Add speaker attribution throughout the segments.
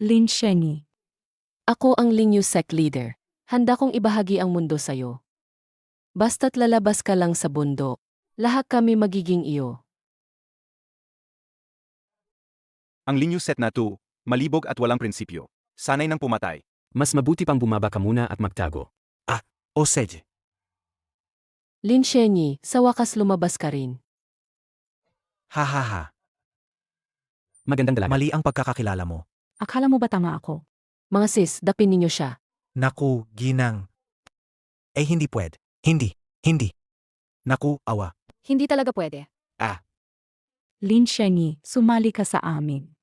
Speaker 1: Lin Shenyi.
Speaker 2: Ako ang Linyu Sect Leader. Handa kong ibahagi ang mundo sa'yo. Basta't lalabas ka lang sa bundok, lahat kami magiging iyo.
Speaker 3: Ang Linyu Set na 2, malibog at walang prinsipyo. Sanay ng pumatay.
Speaker 4: Mas mabuti pang bumaba ka muna at magtago.
Speaker 5: O Sej.
Speaker 2: Lin Shenyi, sa wakas lumabas ka rin.
Speaker 5: Ha ha ha.
Speaker 4: Magandang dalaga.
Speaker 5: Mali ang pagkakakilala mo.
Speaker 1: Akala mo ba tama ako?
Speaker 2: Mga sis, dapin ninyo siya.
Speaker 5: Naku, ginang. Hindi pwede. Hindi. Naku, awa.
Speaker 6: Hindi talaga pwede.
Speaker 1: Lin Shenyi, sumali ka sa amin.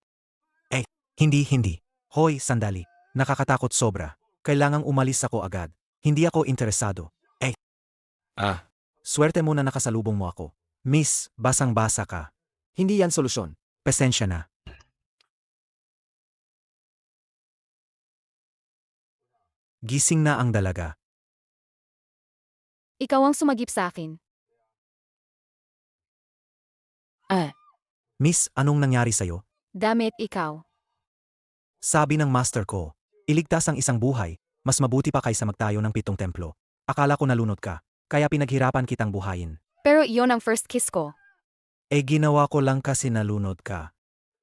Speaker 5: Hindi. Hoy, sandali. Nakakatakot sobra. Kailangang umalis ako agad. Hindi ako interesado. Swerte mo na nakasalubong mo ako. Miss, basang-basa ka.
Speaker 7: Hindi yan solusyon.
Speaker 5: Pasensya na. Gising na ang dalaga.
Speaker 6: Ikaw ang sumagip sa akin.
Speaker 5: Miss, anong nangyari sa'yo?
Speaker 6: Damit ikaw.
Speaker 5: Sabi ng master ko, iligtas ang isang buhay, mas mabuti pa kaysa magtayo ng 7 templo. Akala ko nalunod ka, kaya pinaghirapan kitang buhayin.
Speaker 6: Pero iyon ang first kiss ko.
Speaker 5: Ginawa ko lang kasi nalunod ka.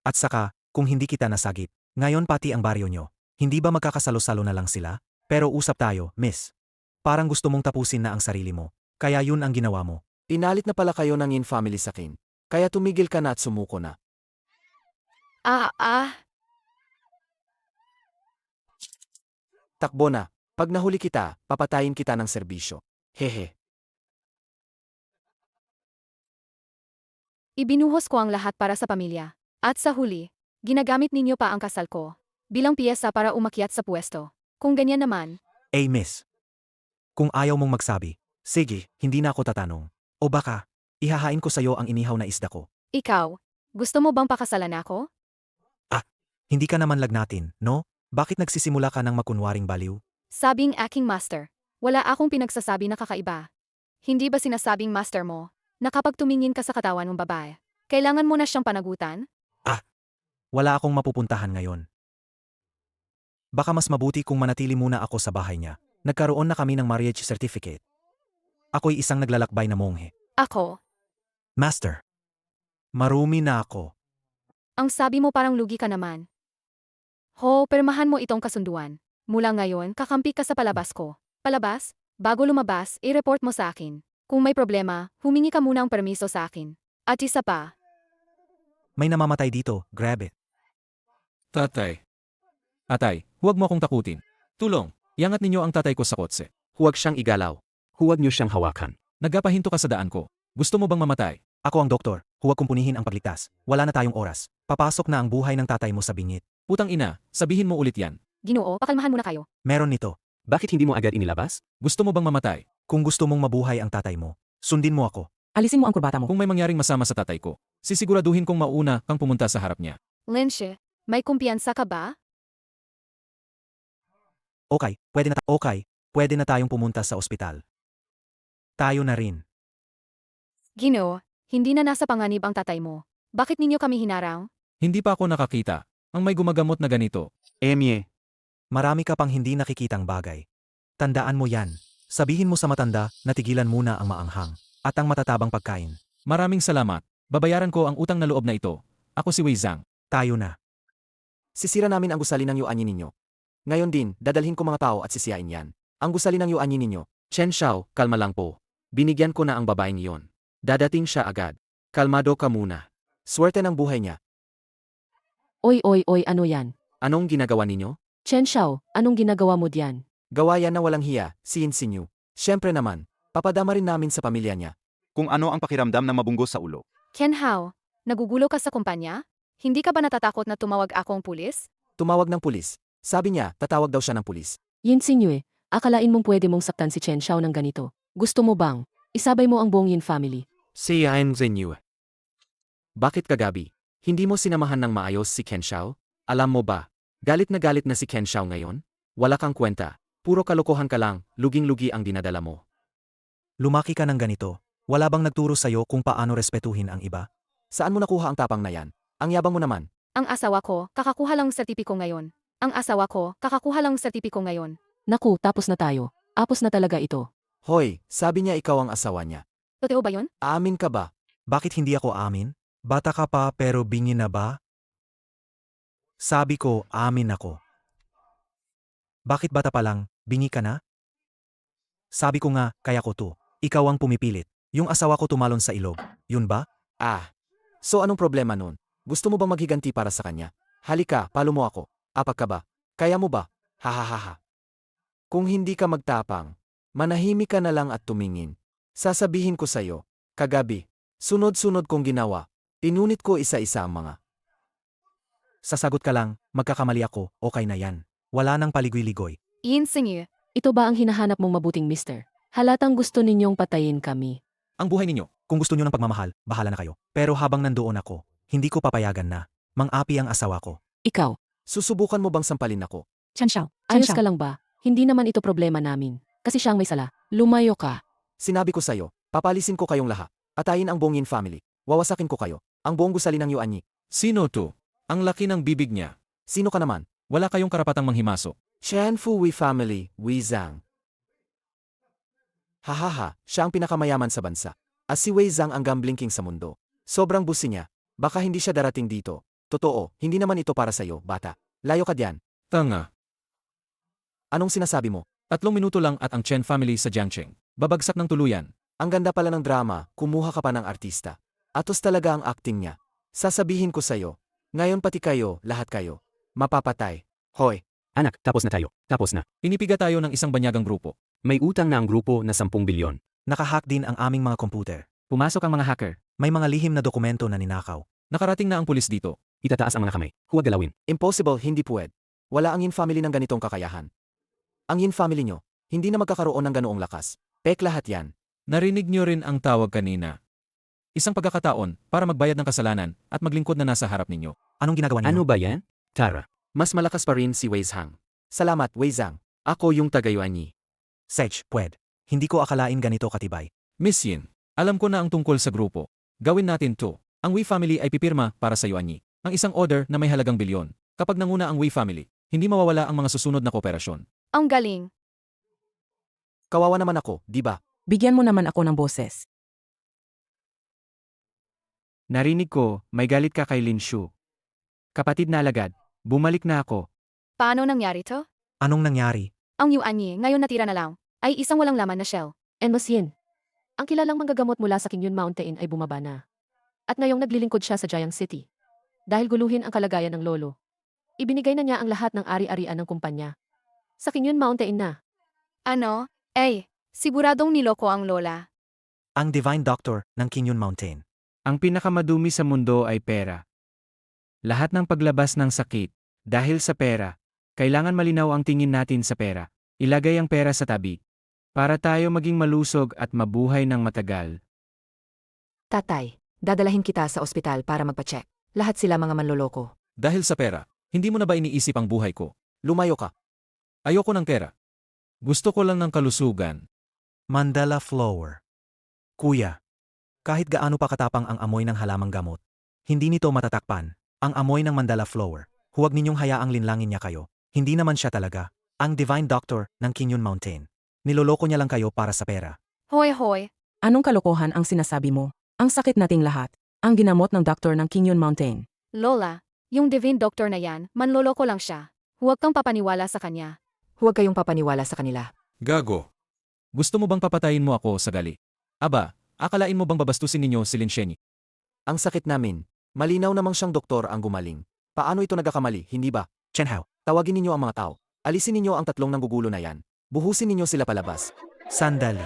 Speaker 5: At saka, kung hindi kita nasagip, ngayon pati ang baryo nyo, hindi ba magkakasalo-salo na lang sila? Pero usap tayo, miss. Parang gusto mong tapusin na ang sarili mo, kaya yun ang ginawa mo.
Speaker 7: Pinalit na pala kayo ng in-family sa akin. Kaya tumigil ka na at sumuko na. Takbo na. Pag nahuli kita, papatayin kita ng serbisyo. Hehe.
Speaker 6: Ibinuhos ko ang lahat para sa pamilya. At sa huli, ginagamit ninyo pa ang kasal ko bilang piyesa para umakyat sa pwesto. Kung ganyan naman,
Speaker 5: Miss. Kung ayaw mong magsabi, sige, hindi na ako tatanong. O baka, ihahain ko sa'yo ang inihaw na isda ko.
Speaker 6: ikaw, gusto mo bang pakasalan ako?
Speaker 5: Hindi ka naman lagnatin, no? Bakit nagsisimula ka ng makunwaring baliw?
Speaker 6: Sabing aking master. Wala akong pinagsasabi na kakaiba. Hindi ba sinasabing master mo na kapag tumingin ka sa katawan ng babae, kailangan mo na siyang panagutan?
Speaker 5: Wala akong mapupuntahan ngayon. Baka mas mabuti kung manatili muna ako sa bahay niya. Nagkaroon na kami ng marriage certificate. Ako'y isang naglalakbay na monghe.
Speaker 6: Ako,
Speaker 5: Master. Marumi na ako.
Speaker 6: ang sabi mo parang lugi ka naman. Permahan mo itong kasunduan. Mula ngayon, kakampi ka sa palabas ko. Palabas? Bago lumabas, i-report mo sa akin. Kung may problema, humingi ka muna ng permiso sa akin. At isa pa,
Speaker 5: May namamatay dito, grabe.
Speaker 3: Tatay. Atay, huwag mo akong takutin. Tulong, iangat ninyo ang tatay ko sa kotse.
Speaker 7: Huwag siyang igalaw.
Speaker 4: Huwag niyo siyang hawakan.
Speaker 3: Nagpapahinto ka sa daan ko. Gusto mo bang mamatay?
Speaker 5: Ako ang doktor, huwag kumpunihin ang pagligtas. Wala na tayong oras. Papasok na ang buhay ng tatay mo sa bingit.
Speaker 3: Putang ina, sabihin mo ulit yan.
Speaker 6: Ginoo, pakalmahan muna kayo.
Speaker 5: Meron nito.
Speaker 4: Bakit hindi mo agad inilabas?
Speaker 3: Gusto mo bang mamatay?
Speaker 5: Kung gusto mong mabuhay ang tatay mo, sundin mo ako.
Speaker 1: Alisin mo ang kurbata mo.
Speaker 3: Kung may mangyaring masama sa tatay ko, sisiguraduhin kong mauna kang pumunta sa harap niya.
Speaker 6: Linshe, may kumpiyansa ka ba?
Speaker 5: Okay, pwede na tayong pumunta sa ospital. Tayo na rin.
Speaker 6: Ginoo, hindi na nasa panganib ang tatay mo. Bakit ninyo kami hinarang?
Speaker 3: Hindi pa ako nakakita. Ang may gumagamot na ganito.
Speaker 7: Emye.
Speaker 5: Marami ka pang hindi nakikitang bagay. Tandaan mo yan. Sabihin mo sa matanda na tigilan muna ang maanghang at ang matatabang pagkain.
Speaker 3: Maraming salamat. Babayaran ko ang utang na loob na ito. Ako si Wei Zhang.
Speaker 5: Tayo na.
Speaker 7: Sisira namin ang gusali ng yuanyi ninyo. Ngayon din, dadalhin ko mga tao at sisiyain yan. Ang gusali ng yuanyi ninyo. Chen Xiao, kalma lang po. Binigyan ko na ang babaeng iyon. Dadating siya agad. Kalmado ka muna. Swerte ng buhay niya.
Speaker 2: Oy, ano yan?
Speaker 7: Anong ginagawa ninyo?
Speaker 2: Chen Xiao, anong ginagawa mo diyan?
Speaker 7: Gawa yan na walang hiya, sinyu. Siyempre naman, papadama rin namin sa pamilya niya.
Speaker 3: Kung ano ang pakiramdam ng mabungo sa ulo.
Speaker 6: Ken Hao, nagugulo ka sa kumpanya? Hindi ka ba natatakot na tumawag akong pulis?
Speaker 7: Tumawag ng pulis. Sabi niya, tatawag daw siya ng pulis.
Speaker 2: Yin Sinyue, akalain mong pwede mong saktan si Chen Xiao ng ganito. Gusto mo bang? Isabay mo ang buong Yin family.
Speaker 7: Si Yan Zenyu. Bakit kagabi? Hindi mo sinamahan ng maayos si Ken Xiao? Alam mo ba, galit na si Ken Xiao ngayon? Wala kang kwenta. Puro kalokohan ka lang, luging-lugi ang dinadala mo.
Speaker 5: Lumaki ka ng ganito. Wala bang nagturo sa'yo kung paano respetuhin ang iba?
Speaker 7: Saan mo nakuha ang tapang na yan? Ang yabang mo naman.
Speaker 6: Ang asawa ko, kakakuha lang ng sertipiko ngayon. Ang asawa ko, kakakuha lang ng sertipiko ngayon.
Speaker 2: Naku, tapos na tayo. Apos na talaga ito.
Speaker 7: Hoy, sabi niya ikaw ang asawa niya.
Speaker 6: Totoo ba yun?
Speaker 7: Aamin ka ba?
Speaker 5: Bakit hindi ako amin? Bata ka pa pero bingi na ba? Sabi ko, amin ako. Bakit bata pa lang, bingi ka na? Sabi ko nga, kaya ko to. Ikaw ang pumipilit. Yung asawa ko tumalon sa ilog. Yun ba?
Speaker 7: Ah. So anong problema nun? Gusto mo bang maghiganti para sa kanya? Halika, palo mo ako. Apag ka ba? Kaya mo ba? Hahaha. Kung hindi ka magtapang, manahimik ka na lang at tumingin. Sasabihin ko sa'yo, kagabi, sunod-sunod kong ginawa. Tinunit ko isa-isa ang mga.
Speaker 5: Sasagot ka lang, magkakamali ako, okay na yan. Wala nang paligoy-ligoy.
Speaker 6: Iinsingi.
Speaker 2: Ito ba ang hinahanap mong mabuting mister? Halatang gusto ninyong patayin kami.
Speaker 3: Ang buhay ninyo.
Speaker 5: Kung gusto nyo ng pagmamahal, bahala na kayo. Pero habang nandoon ako, hindi ko papayagan na. Mang-api ang asawa ko.
Speaker 2: Ikaw,
Speaker 7: Susubukan mo bang sampalin ako?
Speaker 1: Chen Xiao.
Speaker 2: ayos ka lang ba? Hindi naman ito problema namin. Kasi siyang may sala. Lumayo ka.
Speaker 7: Sinabi ko sa'yo, papalisin ko kayong lahat. Atayin ang buong Yin family. Wawasakin ko kayo. Ang buong gusali ng Yuan Yi.
Speaker 3: Sino to? Ang laki ng bibig niya.
Speaker 7: Sino ka naman?
Speaker 3: Wala kayong karapatang manghimasok.
Speaker 7: Shanfu Wei family, Wei Zhang. Hahaha, siya ang pinakamayaman sa bansa. At si Wei Zhang ang gambling king sa mundo. Sobrang busi niya. Baka hindi siya darating dito. Totoo, hindi naman ito para sa'yo, bata. Layo ka diyan.
Speaker 3: Tanga.
Speaker 7: Anong sinasabi mo?
Speaker 3: 3 minuto lang at ang Chen family sa Jiangcheng. Babagsak ng tuluyan.
Speaker 7: Ang ganda pala ng drama, kumuha ka pa ng artista. Atos talaga ang acting niya. Sasabihin ko sa'yo. Ngayon pati kayo, lahat kayo. Mapapatay. Hoy,
Speaker 4: Anak, tapos na tayo. Tapos na.
Speaker 3: Inipiga tayo ng isang banyagang grupo.
Speaker 4: May utang na ang grupo na 10 bilyon.
Speaker 5: Nakahack din ang aming mga komputer.
Speaker 3: Pumasok ang mga hacker.
Speaker 5: May mga lihim na dokumento na ninakaw.
Speaker 3: Nakarating na ang pulis dito.
Speaker 4: Itataas ang mga kamay. Huwag galawin.
Speaker 7: impossible, hindi puwed. Wala ang Yin family ng ganitong kakayahan. Ang Yin family nyo, hindi na magkakaroon ng ganoong lakas. Pek lahat yan.
Speaker 3: Narinig niyo rin ang tawag kanina. Isang pagkakataon para magbayad ng kasalanan at maglingkod na nasa harap ninyo.
Speaker 5: Anong ginagawa ninyo?
Speaker 4: Ano ba yan? Tara.
Speaker 7: Mas malakas pa rin si Wei Zhang. Salamat, Wei Zhang. Ako yung taga-Yuan Yi.
Speaker 5: Sech, pwed. Hindi ko akalain ganito katibay.
Speaker 3: Miss Yin, alam ko na ang tungkol sa grupo. Gawin natin to. Ang Wei family ay pipirma para sa Yuan Yi. Ang isang order na may halagang bilyon. Kapag nanguna ang Wei family, hindi mawawala ang mga susunod na kooperasyon.
Speaker 6: Ang galing.
Speaker 7: Kawawa naman ako, di ba?
Speaker 1: Bigyan mo naman ako ng boses.
Speaker 8: Narinig ko, may galit ka kay Lin Shu. Kapatid na alagad, bumalik na ako.
Speaker 6: Paano nangyari to?
Speaker 5: Anong nangyari?
Speaker 6: Ang Yuan Yi, ngayon natira na lang, ay isang walang laman na shell.
Speaker 2: And Mas Yin, ang kilalang manggagamot mula sa Qingyun Mountain ay bumaba na. At ngayong naglilingkod siya sa Jiang City. Dahil guluhin ang kalagayan ng lolo. Ibinigay na niya ang lahat ng ari-arian ng kumpanya. Sa Qingyun Mountain na.
Speaker 6: Ano? Siguradong niloko ang lola.
Speaker 5: Ang Divine Doctor ng Qingyun Mountain.
Speaker 8: Ang pinakamadumi sa mundo ay pera. Lahat ng paglabas ng sakit, dahil sa pera, kailangan malinaw ang tingin natin sa pera. Ilagay ang pera sa tabi. Para tayo maging malusog at mabuhay ng matagal.
Speaker 9: Tatay, dadalahin kita sa ospital para magpa-check. Lahat sila mga manloloko.
Speaker 3: Dahil sa pera, hindi mo na ba iniisip ang buhay ko?
Speaker 7: Lumayo ka.
Speaker 3: Ayoko ng pera. Gusto ko lang ng kalusugan.
Speaker 5: Mandala Flower. Kuya, kahit gaano pa katapang ang amoy ng halamang gamot, hindi nito matatakpan ang amoy ng Mandala Flower. Huwag ninyong hayaang linlangin niya kayo. Hindi naman siya talaga ang Divine Doctor ng Qingyun Mountain. Niloloko niya lang kayo para sa pera.
Speaker 6: Hoy hoy,
Speaker 1: Anong kalokohan ang sinasabi mo? Ang sakit nating lahat. Ang ginamot ng doktor ng Qingyun Mountain.
Speaker 6: lola, yung divine doctor na yan, manloloko lang siya. Huwag kang papaniwala sa kanya.
Speaker 9: Huwag kayong papaniwala sa kanila.
Speaker 3: Gago. Gusto mo bang papatayin mo ako sa gali? Aba, akalain mo bang babastusin ninyo si Lin Shenyi?
Speaker 7: Ang sakit namin. Malinaw namang siyang doktor ang gumaling. Paano ito nagkakamali, hindi ba?
Speaker 5: Chen Hao,
Speaker 7: Tawagin ninyo ang mga tao. Alisin ninyo ang 3 nanggugulo na yan. Buhusin ninyo sila palabas.
Speaker 5: sandali.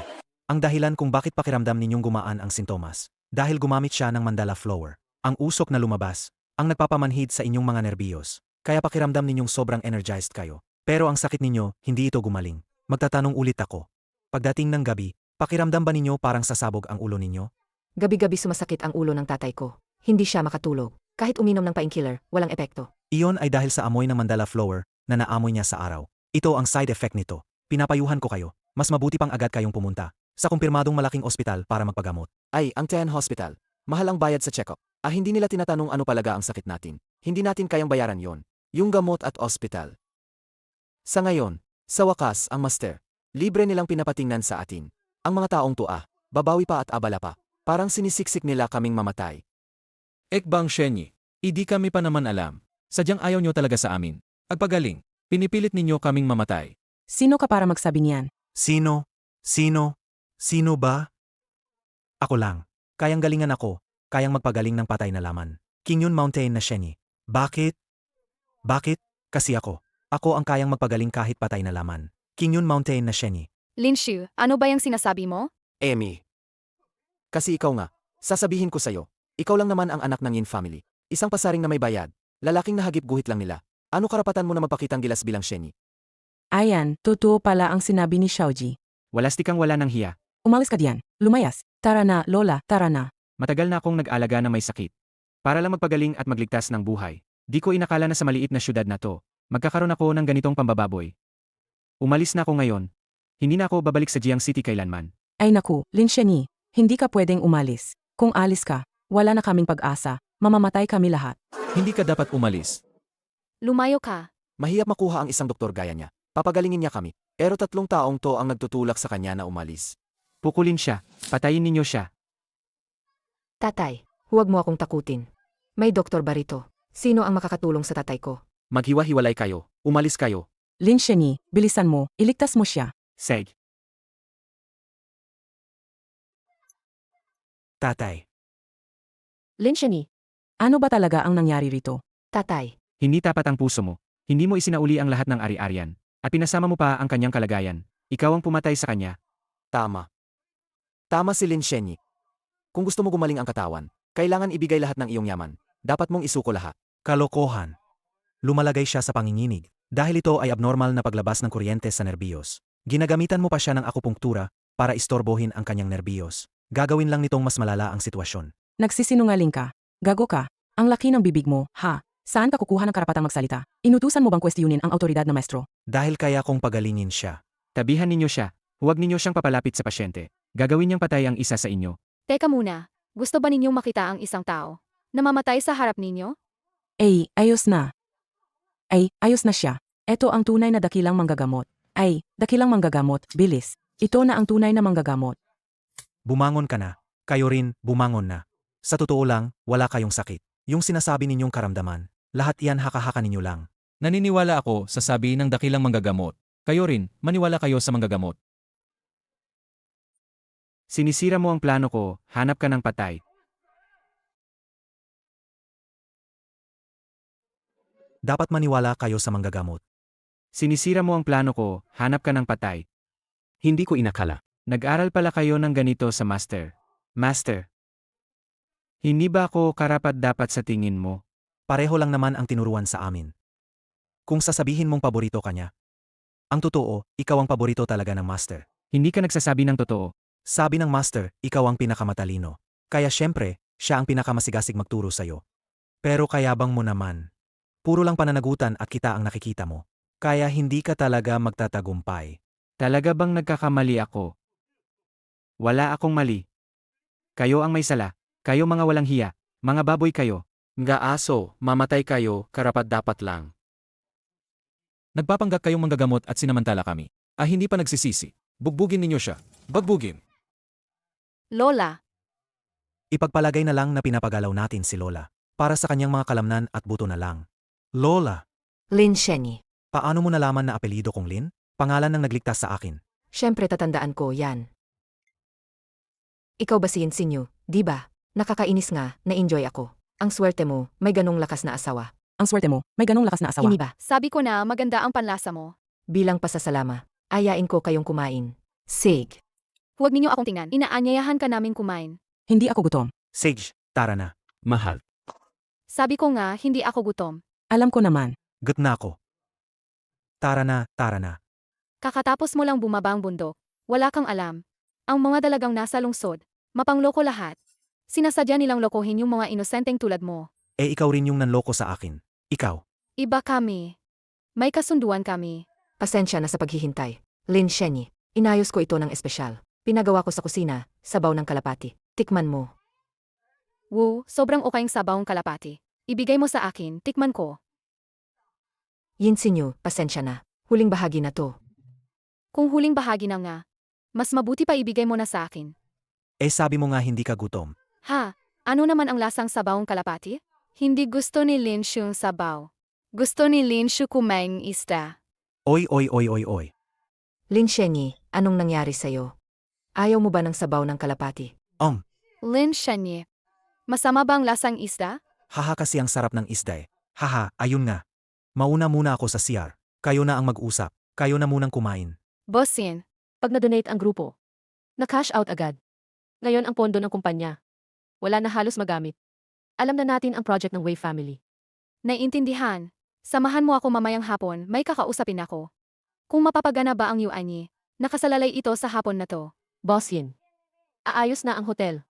Speaker 5: Ang dahilan kung bakit pakiramdam ninyong gumaan ang sintomas. Dahil gumamit siya ng Mandala Flower. Ang usok na lumabas. Ang nagpapamanhid sa inyong mga nerbiyos. Kaya pakiramdam ninyong sobrang energized kayo. Pero ang sakit ninyo, hindi ito gumaling. Magtatanong ulit ako. Pagdating ng gabi, pakiramdam ba ninyo parang sasabog ang ulo ninyo?
Speaker 9: Gabi-gabi sumasakit ang ulo ng tatay ko. Hindi siya makatulog. Kahit uminom ng painkiller, walang epekto.
Speaker 5: Iyon ay dahil sa amoy ng Mandala Flower na naamoy niya sa araw. Ito ang side effect nito. Pinapayuhan ko kayo. Mas mabuti pang agad kayong pumunta sa kumpirmadong malaking ospital para magpagamot.
Speaker 7: Ay, ang Tian Hospital. Mahal ang bayad sa check-up. Hindi nila tinatanong ano palaga ang sakit natin. Hindi natin kayang bayaran yon. Yung gamot at ospital. Sa ngayon, sa wakas ang master. Libre nilang pinapatingnan sa atin. Ang mga taong tua, babawi pa at abala pa. Parang sinisiksik nila kaming mamatay.
Speaker 3: Ekbang Shenyi, hindi kami pa naman alam. Sadyang ayaw nyo talaga sa amin. Agpagaling, pinipilit ninyo kaming mamatay.
Speaker 1: Sino ka para magsabi niyan?
Speaker 5: Sino? Sino? Sino ba? Ako lang. Kayang galingan ako. Kayang magpagaling ng patay na laman. Kingyun Mountain na Shenyi. Bakit? Bakit? Kasi ako. Ako ang kayang magpagaling kahit patay na laman. Kingyun Mountain na Shenyi.
Speaker 6: Linshu, ano ba yung sinasabi mo?
Speaker 7: Amy. Kasi ikaw nga, sasabihin ko sa'yo, ikaw lang naman ang anak ng Yin family. Isang pasaring na may bayad, lalaking nahagip guhit lang nila. Ano karapatan mo na magpakitang gilas bilang Shenyi?
Speaker 1: Ayan, totoo pala ang sinabi ni Xiaoji.
Speaker 8: Walastikang wala ng hiya.
Speaker 1: Umalis ka diyan. Lumayas. Tara na, Lola, tara na.
Speaker 8: Matagal na akong nag-alaga na may sakit. Para lang magpagaling at magligtas ng buhay. Di ko inakala na sa maliit na syudad na to, magkakaroon ako ng ganitong pambababoy. Umalis na ako ngayon. Hindi na ako babalik sa Jiang City kailanman.
Speaker 1: Ay naku, Lin Shenyi, hindi ka pwedeng umalis. Kung alis ka, wala na kaming pag-asa. Mamamatay kami lahat.
Speaker 3: Hindi ka dapat umalis.
Speaker 6: Lumayo ka.
Speaker 7: Mahirap makuha ang isang doktor gaya niya. Papagalingin niya kami. Pero 3 taong to ang nagtutulak sa kanya na umalis.
Speaker 8: Pukulin siya. Patayin ninyo siya.
Speaker 9: Tatay, huwag mo akong takutin. May doktor ba rito? Sino ang makakatulong sa tatay ko?
Speaker 7: Maghiwa-hiwalay kayo. Umalis kayo.
Speaker 1: Lin Shenyi, bilisan mo, iligtas mo siya.
Speaker 8: Seg.
Speaker 5: Tatay.
Speaker 2: Lin Shenyi,
Speaker 1: Ano ba talaga ang nangyari rito?
Speaker 9: Tatay,
Speaker 8: Hindi tapat ang puso mo. Hindi mo isinauli ang lahat ng ari-arian. At pinasama mo pa ang kanyang kalagayan. Ikaw ang pumatay sa kanya.
Speaker 7: Tama. Tama si Lin Shenyi. Kung gusto mo gumaling ang katawan, kailangan ibigay lahat ng iyong yaman. Dapat mong isuko lahat.
Speaker 5: Kalokohan. Lumalagay siya sa panginginig. Dahil ito ay abnormal na paglabas ng kuryente sa nerbiyos. Ginagamitan mo pa siya ng akupunktura para istorbohin ang kanyang nerbiyos. Gagawin lang nitong mas malala ang sitwasyon.
Speaker 1: Nagsisinungaling ka. Gago ka. Ang laki ng bibig mo, ha? Saan ka kukuha ng karapatang magsalita? Inutusan mo bang kwestiyonin ang autoridad na maestro?
Speaker 5: Dahil kaya kong pagalingin siya.
Speaker 8: Tabihan ninyo siya. Huwag ninyo siyang papalapit sa pasyente. Gagawin niyang patay ang isa sa inyo.
Speaker 6: Teka muna. Gusto ba ninyong makita ang isang tao? Namamatay sa harap ninyo?
Speaker 1: Ay, ayos na. Ay, ayos na siya. Ito ang tunay na dakilang manggagamot. Ay, dakilang manggagamot, bilis. Ito na ang tunay na manggagamot.
Speaker 5: Bumangon ka na. Kayo rin, bumangon na. Sa totoo lang, wala kayong sakit. Yung sinasabi ninyong karamdaman, lahat iyan haka-haka ninyo lang.
Speaker 3: Naniniwala ako sa sabi ng dakilang manggagamot. Kayo rin, maniwala kayo sa manggagamot.
Speaker 8: Sinisira mo ang plano ko, hanap ka ng patay.
Speaker 5: Dapat maniwala kayo sa manggagamot.
Speaker 8: Sinisira mo ang plano ko, hanap ka ng patay.
Speaker 4: Hindi ko inakala.
Speaker 8: Nag-aral pala kayo ng ganito sa master. Master. Hindi ba ako karapat-dapat sa tingin mo?
Speaker 5: Pareho lang naman ang tinuruan sa amin. Kung sasabihin mong paborito ka niya. Ang totoo, ikaw ang paborito talaga ng master.
Speaker 8: Hindi ka nagsasabi ng totoo.
Speaker 5: Sabi ng master, ikaw ang pinakamatalino. Kaya syempre, siya ang pinakamasigasig magturo sa'yo. Pero kayabang mo naman. Puro lang pananagutan at kita ang nakikita mo. Kaya hindi ka talaga magtatagumpay.
Speaker 8: Talaga bang nagkakamali ako? Wala akong mali. Kayo ang may sala. Kayo mga walang hiya. Mga baboy kayo.
Speaker 7: Nga aso, mamatay kayo, karapat-dapat lang.
Speaker 3: Nagpapanggap kayong manggagamot at sinamantala kami. Hindi pa nagsisisi. Bugbugin ninyo siya. Bagbugin.
Speaker 6: Lola,
Speaker 5: Ipagpalagay na lang na pinapagalaw natin si Lola. Para sa kanyang mga kalamnan at buto na lang. Lola,
Speaker 9: Lin Shenyi.
Speaker 5: paano mo nalaman na apelido kong Lin? Pangalan ng nagligtas sa akin.
Speaker 9: Siyempre tatandaan ko yan. Ikaw ba si Insinyo, di ba? Nakakainis nga, na-enjoy ako. Ang swerte mo, may ganong lakas na asawa.
Speaker 1: Ang swerte mo, may ganong lakas na asawa.
Speaker 9: Hindi ba?
Speaker 6: sabi ko na maganda ang panlasa mo.
Speaker 9: Bilang pasasalama, ayain ko kayong kumain. Sig.
Speaker 6: Huwag ninyo akong tingnan. Inaanyayahan ka namin kumain.
Speaker 1: Hindi ako gutom.
Speaker 5: Sage, tara na.
Speaker 4: Mahal.
Speaker 6: Sabi ko nga, hindi ako gutom.
Speaker 1: Alam ko naman.
Speaker 5: Gut na ako. Tara na, tara na.
Speaker 6: Kakatapos mo lang bumaba ang bundok. Wala kang alam. Ang mga dalagang nasa lungsod, mapangloko lahat. Sinasadya nilang lokohin yung mga inosenteng tulad mo.
Speaker 5: Ikaw rin yung nanloko sa akin. Ikaw.
Speaker 6: Iba kami. May kasunduan kami.
Speaker 9: Pasensya na sa paghihintay. Lin Shenyi. Inayos ko ito ng espesyal. Pinagawa ko sa kusina, sabaw ng kalapati. Tikman mo.
Speaker 6: Woo, sobrang okayong sabawang kalapati. Ibigay mo sa akin, tikman ko.
Speaker 9: Yinsinyo, pasensya na. Huling bahagi na to.
Speaker 6: Kung huling bahagi na nga, mas mabuti pa ibigay mo na sa akin.
Speaker 5: Sabi mo nga hindi ka gutom.
Speaker 6: Ha? Ano naman ang lasang sabawang kalapati? Hindi gusto ni Linshu yung sabaw. Gusto ni Linshu kumaing isda.
Speaker 5: Oy oy oy oy oy.
Speaker 9: Lin Shenyi, anong nangyari sa'yo? Ayaw mo ba ng sabaw ng kalapati?
Speaker 6: Lin Shenye. Masama ba ang lasang isda?
Speaker 5: Haha kasi ang sarap ng isda eh. Haha, ayun nga. Mauna muna ako sa CR. Kayo na ang mag-usap. Kayo na munang kumain.
Speaker 6: Boss Yin,
Speaker 2: Pag na-donate ang grupo, na-cash out agad. Ngayon ang pondo ng kumpanya. Wala na halos magamit. Alam na natin ang project ng Wei family.
Speaker 6: naiintindihan. Samahan mo ako mamayang hapon, may kakausapin ako. Kung mapapagana ba ang Yuanyi, nakasalalay ito sa hapon na to.
Speaker 2: Boss Yin, aayos na ang hotel.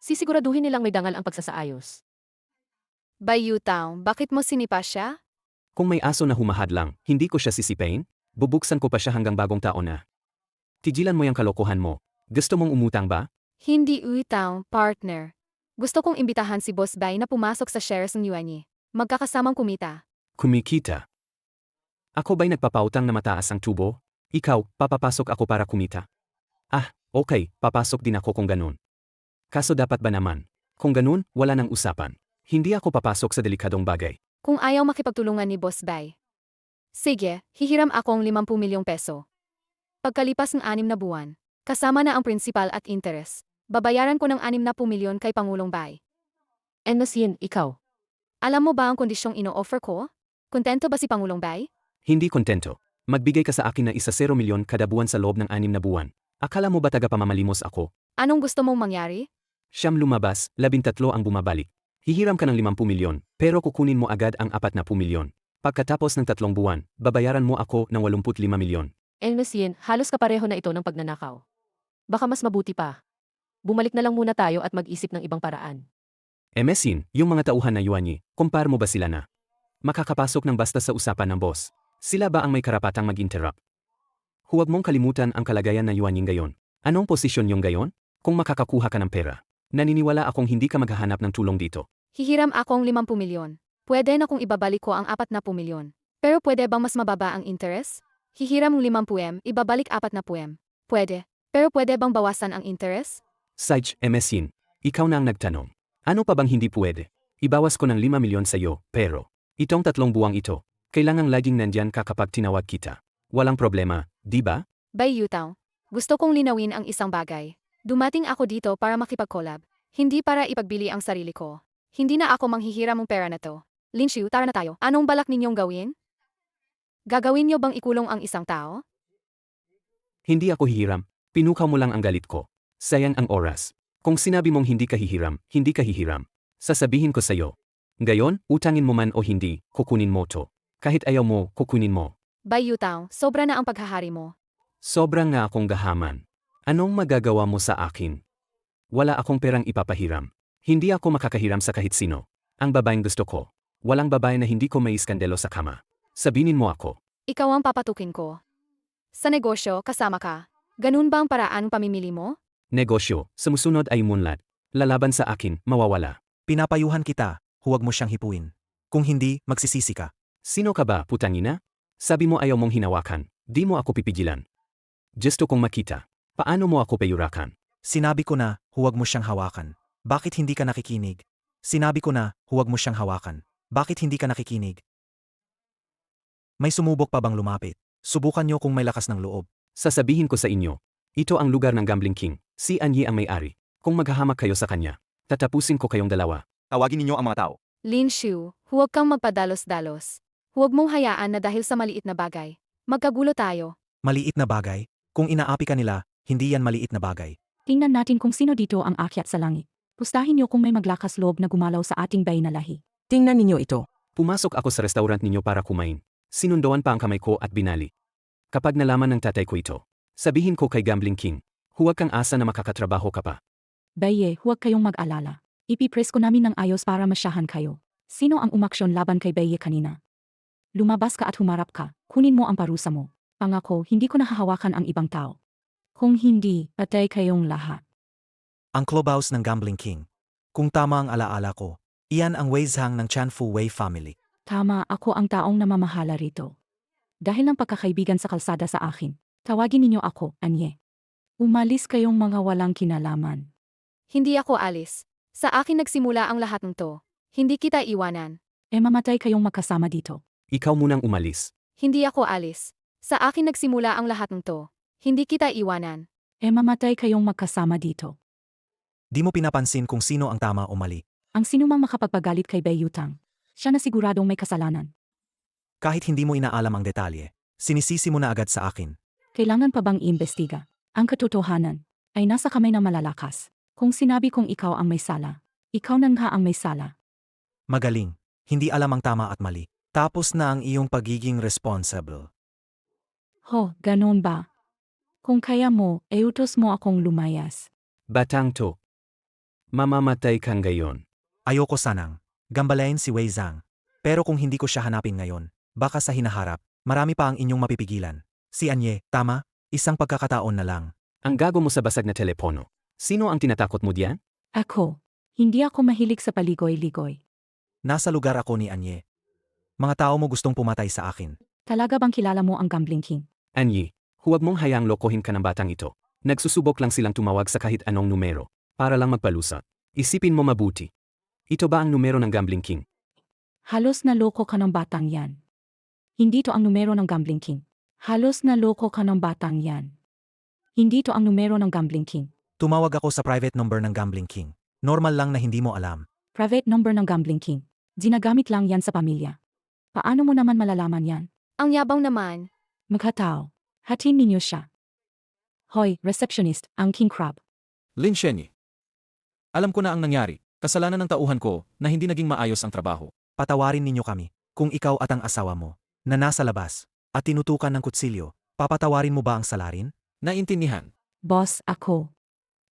Speaker 2: Sisiguraduhin nilang may dangal ang pagsasaayos.
Speaker 6: Bayu Tao, bakit mo sinipa siya?
Speaker 4: Kung may aso na humahad lang, hindi ko siya sisipain? Bubuksan ko pa siya hanggang bagong taon na. Tigilan mo yung kalokohan mo. Gusto mong umutang ba?
Speaker 6: Hindi utang, partner. Gusto kong imbitahan si Boss Bai na pumasok sa shares ng Yuanyi. Magkakasamang kumita.
Speaker 4: Kumikita. Ako ba'y nagpapautang na mataas ang tubo? Ikaw, papapasok ako para kumita. Ah, okay, papasok din ako kung ganun. Kaso dapat ba naman? Kung ganun, wala nang usapan. Hindi ako papasok sa delikadong bagay.
Speaker 6: Kung ayaw makipagtulungan ni Boss Bai. Sige, hihiram akong 50 milyong peso. Pagkalipas ng 6 na buwan, kasama na ang principal at interest, babayaran ko ng 60 milyon kay Pangulong Bai.
Speaker 2: And Miss Yin, ikaw.
Speaker 6: Alam mo ba ang kondisyong ino-offer ko? Kontento ba si Pangulong Bai?
Speaker 4: Hindi kontento. Magbigay ka sa akin na 1 milyon kada buwan sa loob ng 6 na buwan. Akala mo ba taga-pamamalimos ako?
Speaker 6: Anong gusto mong mangyari?
Speaker 4: Siyam lumabas, 13 ang bumabalik. Hihiram ka ng 50 milyon, pero kukunin mo agad ang 40 milyon. Pagkatapos ng 3 buwan, babayaran mo ako ng 85 milyon.
Speaker 2: And Miss Yin, halos kapareho na ito ng pagnanakaw. Baka mas mabuti pa. Bumalik na lang muna tayo at mag-isip ng ibang paraan.
Speaker 4: Mesin, yung mga tauhan na Yuanyi, kumpar mo ba sila na? Makakapasok ng basta sa usapan ng boss. Sila ba ang may karapatang mag-interrupt? Huwag mong kalimutan ang kalagayan ng Yuanyi ngayon. Anong posisyon yung gayon? Kung makakakuha ka ng pera. Naniniwala akong hindi ka maghahanap ng tulong dito.
Speaker 6: Hihiram akong 50 milyon. Pwede na kung ibabalik ko ang 40 milyon. Pero pwede bang mas mababa ang interest? Hihiram ng 50 ibabalik 40. Pwede. Pero pwede bang bawasan ang interest?
Speaker 4: Saj, Mesin, ikaw na ang nagtanong. Ano pa bang hindi pwede? Ibawas ko ng 5 milyon sa iyo, pero itong 3 buwang ito, kailangang laging nandyan ka kapag tinawag kita. Walang problema, di ba?
Speaker 6: Bay Yutaw, gusto kong linawin ang isang bagay. Dumating ako dito para makipag-collab, hindi para ipagbili ang sarili ko. Hindi na ako manghihiram ng pera na to. Linshu, tara na tayo. Anong balak ninyong gawin? Gagawin niyo bang ikulong ang isang tao?
Speaker 4: Hindi ako hihiram. Pinukaw mo lang ang galit ko. Sayang ang oras. Kung sinabi mong hindi ka hihiram, hindi ka hihiram. Sasabihin ko sa'yo. Ngayon, utangin mo man o hindi, kukunin mo to. Kahit ayaw mo, kukunin mo.
Speaker 6: Bay Yutaw, sobra na ang paghahari mo.
Speaker 4: Sobra nga akong gahaman. Anong magagawa mo sa akin? Wala akong perang ipapahiram. Hindi ako makakahiram sa kahit sino. Ang babaeng gusto ko. Walang babae na hindi ko may iskandalo sa kama. Sabinin mo ako.
Speaker 6: Ikaw ang papatukin ko. Sa negosyo, kasama ka. Ganun ba ang paraan pamimili mo?
Speaker 4: Negosyo, sumusunod ay munlad. Lalaban sa akin, mawawala.
Speaker 5: Pinapayuhan kita, huwag mo siyang hipuin. Kung hindi, magsisisi ka.
Speaker 4: Sino ka ba, putangina? Sabi mo ayaw mong hinawakan. Di mo ako pipigilan. Gusto kong makita. Paano mo ako payurakan?
Speaker 5: Sinabi ko na, huwag mo siyang hawakan. Bakit hindi ka nakikinig? Sinabi ko na, huwag mo siyang hawakan. Bakit hindi ka nakikinig? May sumubok pa bang lumapit? Subukan niyo kung may lakas ng loob.
Speaker 4: Sasabihin ko sa inyo. Ito ang lugar ng Gambling King. Si Anyi ang may-ari. Kung maghahamak kayo sa kanya, tatapusin ko kayong dalawa.
Speaker 10: Tawagin ninyo ang mga tao.
Speaker 6: Linshu, huwag kang magpadalos-dalos. Huwag mong hayaan na dahil sa maliit na bagay, magkagulo tayo.
Speaker 5: Maliit na bagay? Kung inaapi ka nila, hindi yan maliit na bagay.
Speaker 11: Tingnan natin kung sino dito ang akyat sa langit. Pustahin niyo kung may maglakas loob na gumalaw sa ating bay na lahi.
Speaker 1: Tingnan ninyo ito.
Speaker 4: Pumasok ako sa restaurant ninyo para kumain. Sinundoan pa ang kamay ko at binali. Kapag nalaman ng tatay ko ito, sabihin ko kay Gambling King, huwag kang asa na makakatrabaho ka pa.
Speaker 11: Baye, huwag kayong mag-alala. Ipipress ko namin ng ayos para masyahan kayo. Sino ang umaksyon laban kay Baye kanina? Lumabas ka at humarap ka, kunin mo ang parusa mo. Pangako, hindi ko nahahawakan ang ibang tao. Kung hindi, patay kayong lahat.
Speaker 5: Ang clubhouse ng Gambling King. Kung tama ang alaala ko, iyan ang Weizhang ng Chanfu Wei family.
Speaker 11: Tama, ako ang taong namamahala rito. Dahil ng pagkakaibigan sa kalsada sa akin. Tawagin ninyo ako, Anye. Umalis kayong mga walang kinalaman.
Speaker 6: Hindi ako alis. Sa akin nagsimula ang lahat ng to. Hindi kita iwanan.
Speaker 11: Mamatay kayong magkasama dito.
Speaker 4: Ikaw munang umalis.
Speaker 6: Hindi ako alis. Sa akin nagsimula ang lahat ng to. Hindi kita iwanan.
Speaker 11: Mamatay kayong magkasama dito.
Speaker 5: Di mo pinapansin kung sino ang tama o mali.
Speaker 11: Ang sinumang makapagpagalit kay Beiyutang. Siya na siguradong may kasalanan.
Speaker 5: Kahit hindi mo inaalam ang detalye, sinisisi mo na agad sa akin.
Speaker 11: Kailangan pa bang iimbestiga? Ang katotohanan ay nasa kamay ng malalakas. Kung sinabi kong ikaw ang may sala, ikaw na nga ang may sala.
Speaker 5: Magaling. Hindi alam ang tama at mali. Tapos na ang iyong pagiging responsible.
Speaker 11: Ho, ganon ba? Kung kaya mo, utos mo akong lumayas.
Speaker 4: Batang to. Mamamatay kang gayon.
Speaker 5: Ayoko sanang gambalain si Wei Zhang. Pero kung hindi ko siya hanapin ngayon, baka sa hinaharap, marami pa ang inyong mapipigilan. Si Anye, tama? Isang pagkakataon na lang.
Speaker 4: Ang gago mo sa basag na telepono. Sino ang tinatakot mo diyan?
Speaker 11: Ako, hindi ako mahilig sa paligoy-ligoy.
Speaker 5: Nasa lugar ako ni Anye. Mga tao mo gustong pumatay sa akin.
Speaker 11: Talaga bang kilala mo ang Gambling King?
Speaker 4: Anyi, huwag mong hayaang lokohin ka ng batang ito. Nagsusubok lang silang tumawag sa kahit anong numero, para lang magpalusot. Isipin mo mabuti. Ito ba ang numero ng Gambling King?
Speaker 11: Halos naloko ka ng batang yan. Hindi to ang numero ng Gambling King. Halos naloko ka ng batang yan. Hindi to ang numero ng Gambling King.
Speaker 5: Tumawag ako sa private number ng Gambling King. Normal lang na hindi mo alam.
Speaker 11: Private number ng Gambling King. Ginagamit lang yan sa pamilya. Paano mo naman malalaman yan?
Speaker 6: Ang yabang naman.
Speaker 11: Maghatao. Hatin ninyo siya. Hoy, receptionist, ang King Crab.
Speaker 3: Lin Shenyi. Alam ko na ang nangyari. Kasalanan ng tauhan ko na hindi naging maayos ang trabaho.
Speaker 5: Patawarin ninyo kami. Kung ikaw at ang asawa mo, na nasa labas, at tinutukan ng kutsilyo, papatawarin mo ba ang salarin?
Speaker 3: Naintindihan.
Speaker 11: Boss, ako.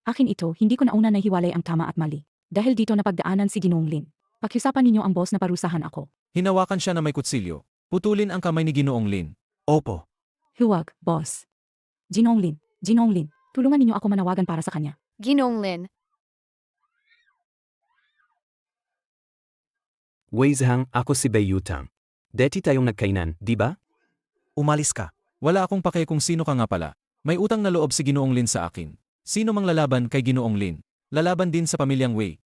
Speaker 11: Akin ito, hindi ko nauna nahiwalay ang tama at mali. Dahil dito napagdaanan si Ginoong Lin. Pakiusapan ninyo ang boss na parusahan ako.
Speaker 3: Hinawakan siya na may kutsilyo. Putulin ang kamay ni Ginoong Lin.
Speaker 5: Opo.
Speaker 11: Huwag, boss. Ginoong Lin, tulungan ninyo ako manawagan para sa kanya.
Speaker 6: Ginong Lin.
Speaker 4: Wei Zhang, ako si Beiyutang. Deti tayong nagkainan, di ba?
Speaker 5: Umalis ka.
Speaker 3: Wala akong pake kung sino ka nga pala. May utang na loob si Ginoong Lin sa akin. Sino mang lalaban kay Ginoong Lin? Lalaban din sa pamilyang Wei.